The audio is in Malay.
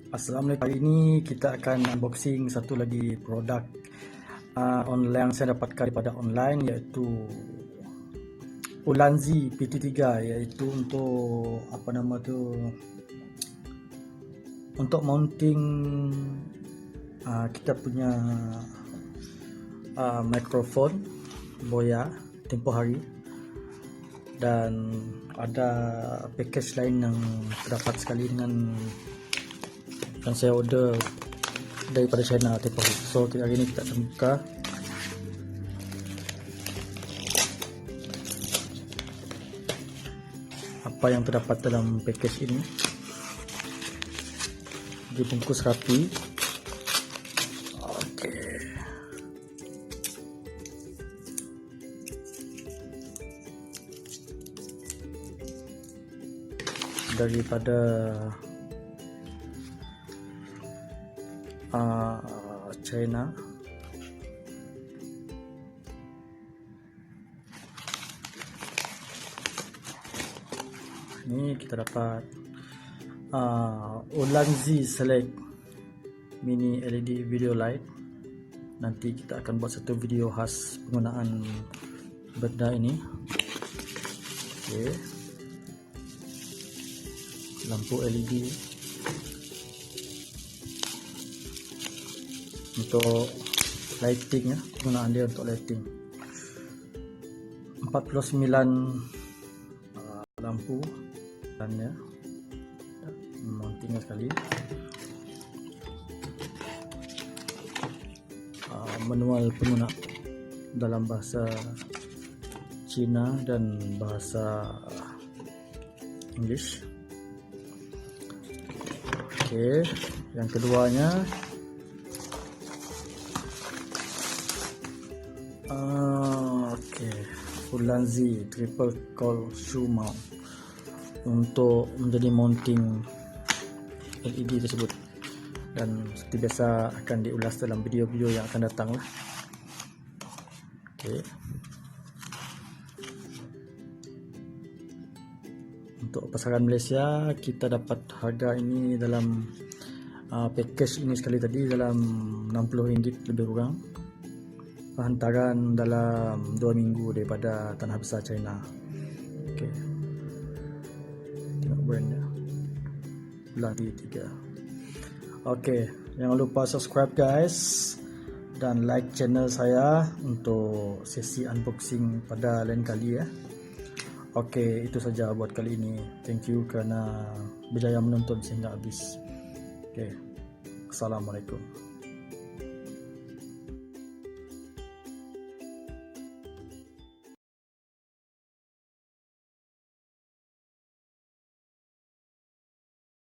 Assalamualaikum. Hari ini kita akan unboxing satu lagi produk online yang saya dapatkan daripada online, iaitu ULANZI PT-3, iaitu untuk untuk mounting kita punya mikrofon boya tempoh hari. Dan ada package lain yang terdapat sekali dengan yang saya order daripada China tempoh hari. So hari ini kita akan buka. Apa yang terdapat dalam package ini, dibungkus rapi. Daripada China. Ini kita dapat ULANZI Select mini LED video light. Nanti kita akan buat satu video khas penggunaan benda ini. Lampu LED untuk lighting, penggunaan dia untuk lighting. 49 lampu dan mountingnya sekali. Manual pengguna dalam bahasa Cina dan bahasa English. Yang keduanya ULANZI triple coil shoe mount untuk menjadi mounting LED tersebut, dan seperti biasa akan diulas dalam video-video yang akan datang lah. Untuk pasaran Malaysia, kita dapat harga ini dalam package ini sekali tadi dalam RM60 lebih kurang. Hantaran dalam 2 minggu daripada tanah besar China. Tengok brandnya, ULANZI 3. Jangan lupa subscribe guys, dan like channel saya untuk sesi unboxing pada lain kali ya. Itu saja buat kali ini. Thank you kerana berjaya menonton sehingga habis. Assalamualaikum.